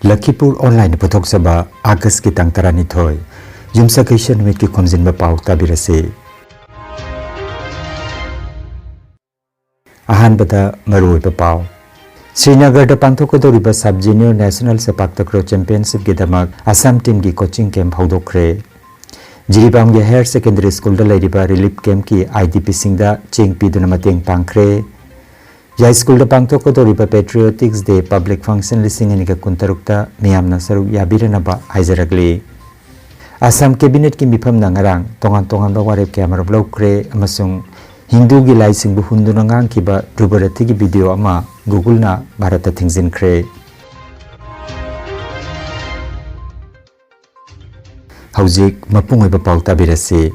Lakhipur Online Puthok Saba August ki tang tarani thoi Jumsa Kishan Wiki Khomjinba Pao tabirase Ahan Bata Marui Pao Srinagar da Pangthokadoriba Sub Junior National Sepak Takraw Championship ki damak Assam team ki coaching camp haudokre Jiribam ge Higher Secondary School da lairiba relief camp ki IDP singda cheng piduna mateng pangkre Jai School da Pangthokadoriba Patriotics Day Public Function lising ani ka kuntarukta miyamna saruk yabiranaba haijaragli Assam Cabinet ki mifam na ngarang tongan ba warep ke amarab lokre amasung Hindu gi lai sing bu hundu ngang kiba rubarati gi video ama Google na Bharata thingzin kre Haujik mapung oiba pau tabirase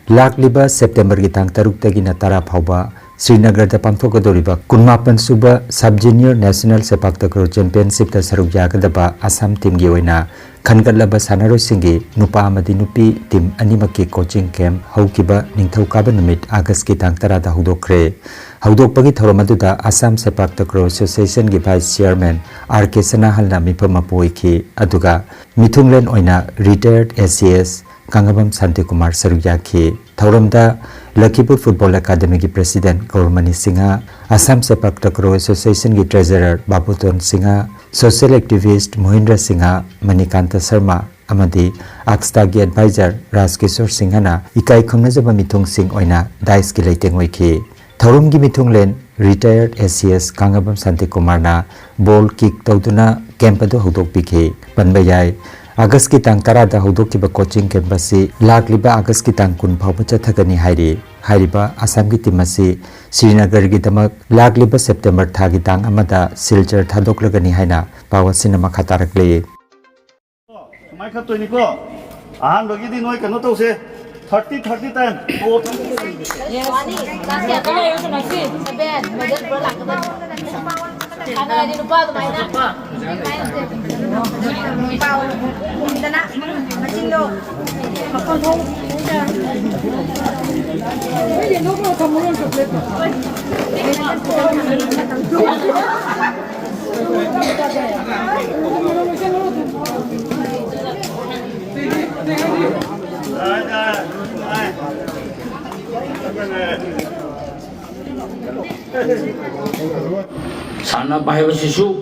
Lakliba September gi tang taruk tagi na tara phauba Srinagar da Pangthokadoriba Kunmapan Suba Sub Junior National Sepak Takraw Championship da saruk yagadaba Assam team gi oina Khangatlaba sanaroi singi nupa amadi nupi team animaki coaching camp haukiba ningthaukaba numit August ki tang tara da hudokre haudokpagi thoromaduda Assam Sepak Takraw Association gi Vice Chairman RK Sanahalna mifam apoiki aduga mithunglen oina retired SCS Kangabam Santi Kumar Sarugyaki Thauramda Lakhipur Football Academy ki President Gaurmani Singha Assam Sepak Takraw Association ki Treasurer Babuton Singha Social Activist Mohindra Singha Manikanta Sharma amadi Aksta ki Advisor Rajkishore Singhana ikai khomnajaba mithung sing oina dais ki leiteng oiki Thaurum gi mithunglen retired SCS Kangabam Santi Kumar na ball kick tawduna camp adu hodok pikhe panbayai August ki tang tara da hodok ki ba coaching camp basi lakliba August ki tang kun phau bacha thagani hairiba Assam ki team asi Srinagar gi damak lakliba September tha gi tang amada silchar thadok lagani haina pawa cinema khatarakle mai khat toini ko ahan bagi di noi kano to se 30 time o yes last year ko ayo na si saben medal pro lak ba kana di lupa to mai na pao dana machin do makon thong oye no ko thamon chocolate Sana bahaya sisu,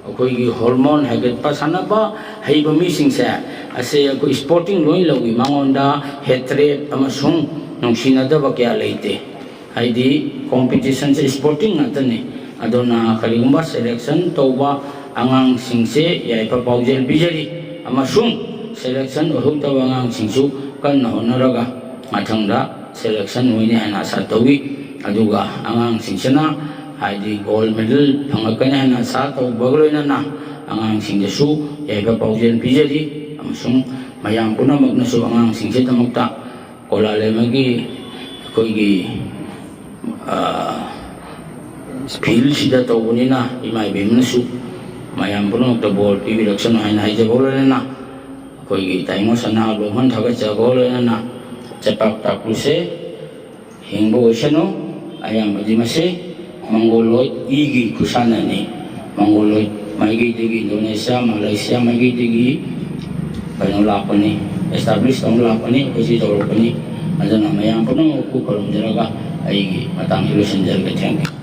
aku ini hormon hebat pas sana bah hei bumi singse, ase aku sporting loin lagi mangonda hatred amasung nungsina dah bakia leite, hei di competition se sporting nata ni, adona kaligumba selection tauba angang singse ya ipa paujel bijari amasung selection uhuk tawa angang singsu kan honaraga matangda selection loin hena satawi, aduga angang singsena Haidi gold medal pangakanya na sa to bagloy na ang singsu yaiba paujen pijari amasung mayang kuna magnaso ang singse tamagta kolale magi koigi feel sida to unina imay bimnasu mayang puno to ball pibi laksan ay na hija bagloy na koigi taimo sana lohan thaga cha bagloy na cepak takuse hingbo isano ayang majimase Mongoloid igi kusana ni Mongoloid maigi digi Indonesia Malaysia maigi digi panulako ni establish panulako ni isi tolo ni ada nama yang pernah aku kalau menjaga aigi matang ilusan jaga thank you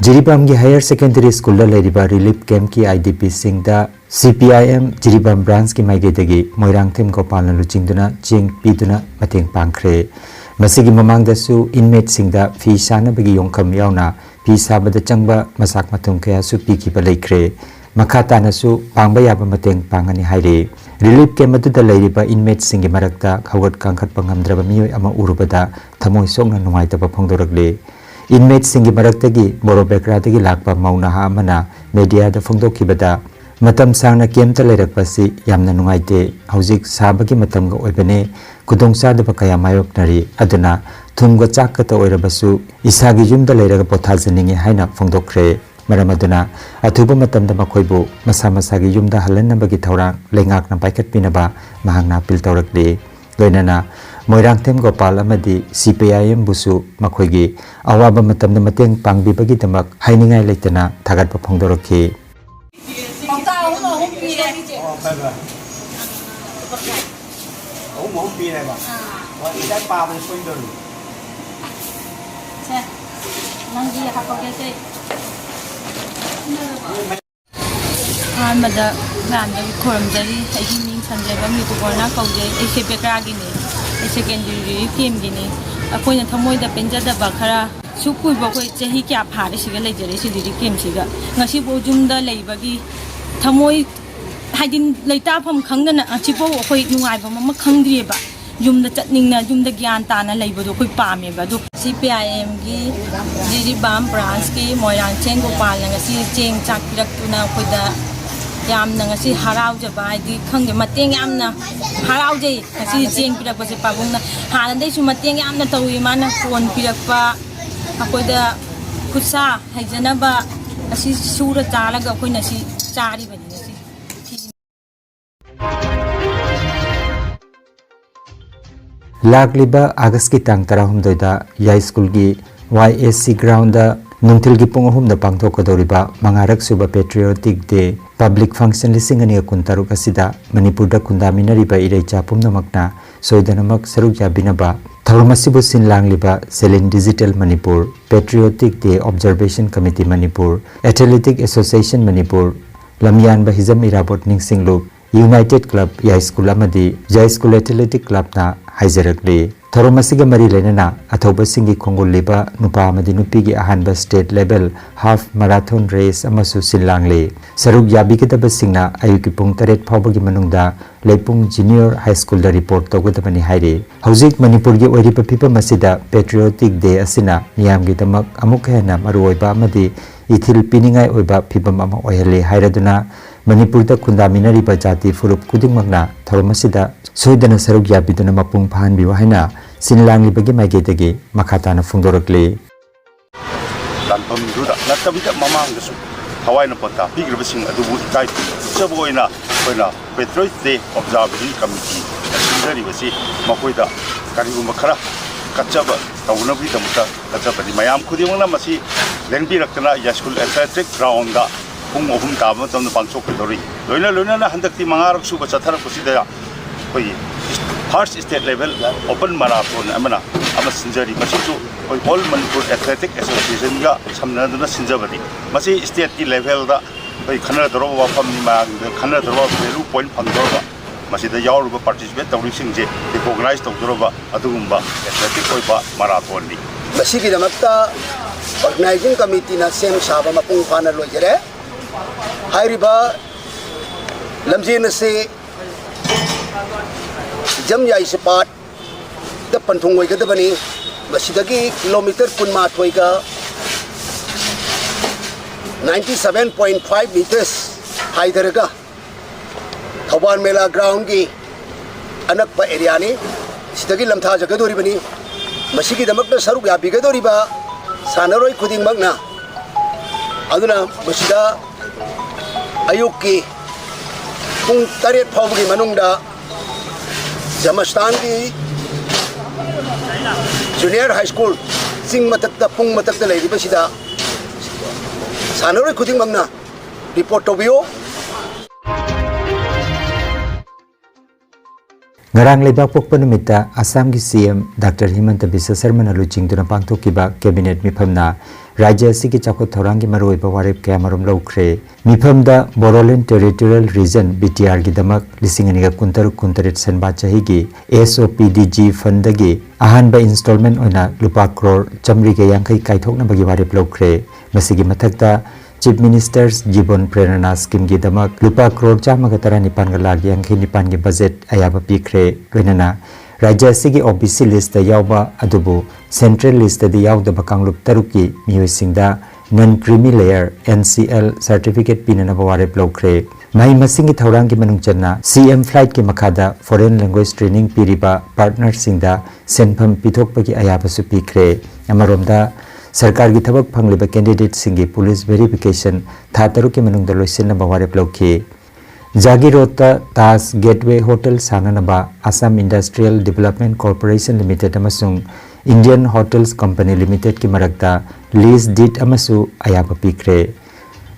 Jiribam gi Higher Secondary School da lairiba relief camp ki IDP singda CPIM Jiribam branch ki maigedagi moirang them gopal luchingduna ching piduna mateng pangkre masigi mamang dasu inmate singda fi sana bagi yongkam yauna fi sabada changba masak matung kaya su piki balaikre makata nasu pangba yaba mateng pangani haire relief camp adu da lairiba inmate singi marakta khawat kangkhat pangamdraba miyoi ama urubada thamoi songna numaitaba phongdorakle Inmate singi maraktagi boro background lakpa maunaha amana media da phongdokibada matam sangna kemta leirakpasi yamna nungaite haujik sabagi matamga oibane kudongsa da kaya mayoknari aduna thumga chakata oirabasu isagi yumda leiraga pothajaningi haina phongdokre maramaduna athuba matamda makhoibu masa masagi yumda halanabagi thorang lengakna paikatpinaba mahangna pil tawrakli loinana Moirangthem Gopal amadi CPIM busu makhoigi awaba matamna mateng pangbibagi damak hainingai leitana thagatpa phongdorokhi Mada Randa Kormjari, Hagini, Sanjaba, Mitugona, Kojay, Ekepekagini, a secondary game guinea, a point of Tamoy the Penja the Bakara, Suku Boko, Hika Parish, the game siga, Nasibo Junda Labagi, Tamoy hiding later from Kangan, a chipo, Hoy Nuiba, Makandriba, Jum the Tatnina, Jum the Giantana, Labor, Pami, Badu, CPIM, Giri Bam, Bransky, Moyan Chengo Palang, a Ching Chak Tuna with the Yamna ngasi harau je bai di khang je mateng yamna harau je ngasi jeng pirak pa se pabungna hanan dei su mateng yamna tawi mana kon pirak pa akoi da kutsa haijana ba asi sura chala ga koi nasi chari bani nasi Lagliba August ki tang tarahum doida ya school gi YSC ground da Nungtil gi pungahum da pangthok kodoriba mangarak suba patriotic day public function lising ani kuntaruk asida Manipur da kundaminari ba irei chapum namakna soidanamak saruk jabinaba thaurmasibu sinlangliba Selin Digital Manipur Patriotic Day Observation Committee Manipur Athletic Association Manipur Lamyan ba hizam irabot ningsinglup United Club ya school amadi ya school athletic club na haijarakli Thoromasiga mari lenana athoba singi khongol leba nupa amadi nupi gi ahanba state level half marathon race amasu sinlangle saruk yabi kitaba singna ayuki pung taret phawbagi manungda leipung junior high school da report togodabani haire hojik manipur gi oiri papipa masida patriotic day asina niyam gi tamak amuk hena maruoiba amadi ithil piningai oiba phibam ama oihale hairaduna Manipur da kundaminari ba jati furup kudingmakna thormasida soidana saruk yabiduna mapung phan biwa haina sinlangi bagi maigedege makhatana phungdorakle Tanpam duda natabida mamang dasu Hawaii na pota pigrabasing adubu itai saboina koina Patriotic Day Observation Committee sinjari basi makoida karigumba khara kachaba tawnabi damta kachaba ni mayam khudimangna masi lengbi raktana ya school athletic ground da pung ohum tama tamna pangsok dori loina na handakti mangarak suba chathara kusida koi first state level open marathon amana ama sinjari masisu koi all Manipur athletic association ga samnaduna sinjabadi masi state ki level da koi khana doro wa famni ma khana doro value point phangdorba masida yawruba participate tawri singje recognize tawdorba adugumba athletic koi ba marathon ni masigi damakta organizing committee na sem saba mapung phana lojere hairiba lamjina se jamya ispat da panthung oi ga bani masidagi kilometer kunma thoiga 97.5 meters haidaraga Thawan Mela ground gi anak pa area ni sidagi lamtha jaga dori bani masigi damakna saruk ya biga dori ba sanaroi khuding magna aduna masida ayuk ki pung taret phawgi manungda Jamastan ki junior high school sing matakta pung matakta lei ba sida sanaroi khuding magna report obio Ngarang lebak pokpa numita Assam gi CM Dr. Himanta Biswa Sarma na luchingduna pangthokiba cabinet miphamna Rajya asigi chakot thorangi maroiba warep kamarom laukre miphamda Bodoland Territorial Region BTR gi damak lisinganiga kuntaret sanba chahigi SOPDG fund gi ahanba installment oina lupa crore chamri ge yangkai kaithokna bagi warep laukre masigi mathakta Chief Minister's Jibon Prerana Scheme gi damak lupa crore chamaga taranipan ga lag yangkai nipan gi budget ayaba pikre loinana Rajya asigi OBC list da yawba adubu Central list da yawdaba kanglup taruki miyoisingda non-creamy layer NCL certificate pinana warep laukre mai masingi thaurangi manungchanna CM flight ki makada foreign language training piriba partner singda senpham pithokpagi ayaba su pikre amaromda sarkar gi thabak phangliba candidate singi police verification tha taruki manungda loisinna warep lauki Jagirota Tas Gateway Hotel Sananaba Assam Industrial Development Corporation Limited amasung Indian Hotels Company Limited ki marakta lease deed amasu ayaba pikre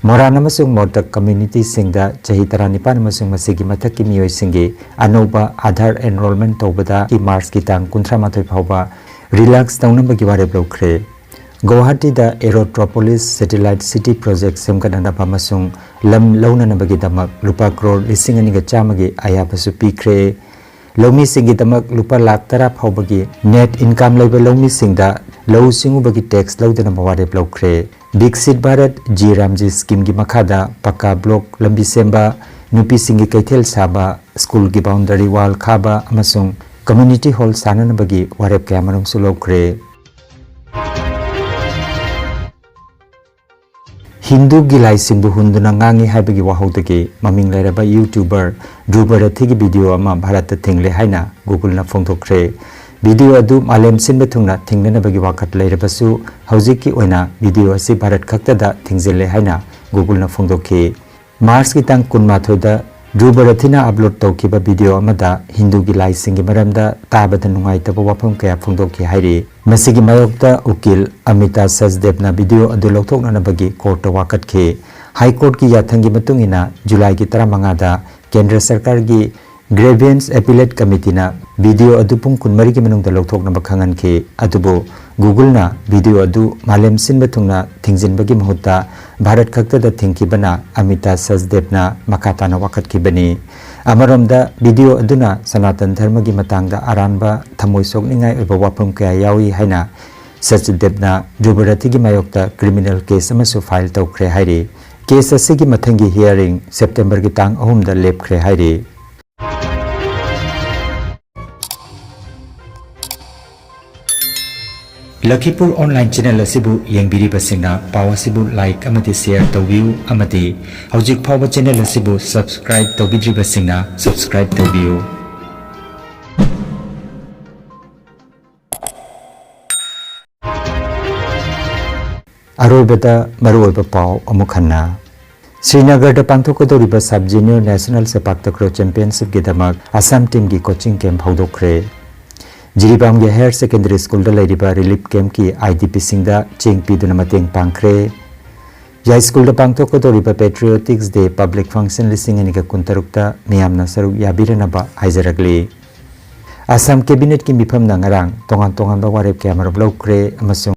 Moran amasung Modak community singda chahi taranipan amasung masigi mathak ki miyoi singi anoba Aadhaar enrollment tawbada ki March ki tang 38 phawba relax tawnamba ki warep lokre Guwahati da Aerotropolis Satellite City Project semkadana pamasung lam launa nabagi damak lupa crore lising ani ga chamagi ayapasu pikre Lomi singi damak lupa lakh tara phawbagi net income level lomi singda low singu bagi tax laudana mawade blokre Dixit Bharat G Ramji scheme gi makhada Paka block lambi semba nupi singi kaithel saba school gi boundary wall khaba amasung community hall sanana bagi warep kamarum sulokre Hindu gilai singbu hunduna ngangi haibagi wahaudagi maming lairaba YouTuber Drubara thigi video ama Bharat thingle haina Google na phongthokre video adu malem sinba thungna thinglena bagi wakat lairabasu haujiki oina video asi Bharat khakta da thingzele haina Google na phongdokhi Mars ki tang kunmathoi da Drubara thina upload tawkiba video amada Hindu gilai singi maramda tabada nungai taba wafam kaya phongdokhi hairi Masigi mayokta ukil Amita Sasdevna video adu lokthokna na bagi court wakat ke High Court ki yathangi matungina July ki 15 da Kendra Sarkar gi Grievance Appellate Committee na video adu pung kunmari ki manung da lokthokna bakhangan ke adubo Google na video adu malem sinba thungna thingjin bagi mahutta Bharat khakta da thingki bana Amita Sasdevna makata na wakat ki bani Amaromda video aduna Sanatan Dharma gi matangda aranba thamoi sokningai oba wapam kaya yawi haina Sasdevna Drubarathi gi mayokta criminal case amasu file tawkhre hairi case asigi mathangi hearing September gi tang 3 da lepkhre hairi Lakhipur Online Channel asibu yengbiri basingna Pao asibu like amati share tawbiu amati hojik phawba channel asibu subscribe tawbidri basingna subscribe tawbiu Arobata maruoiba Pao amukhanna Srinagar da pangthokadoriba sub junior national sepak takraw championship gi damak Assam team gi coaching camp haudokre Jiribam ge Higher Secondary School da lairiba relief camp ki IDP singda chengpi duna mateng pangkhre Jai School da pangthokadoriba Patriotics Day public function lising ani ga kuntarukta miyamna saruk yabiranaba haijaragli Assam cabinet ki mifam na ngarang tongan ba warep ke amarob lokre amasung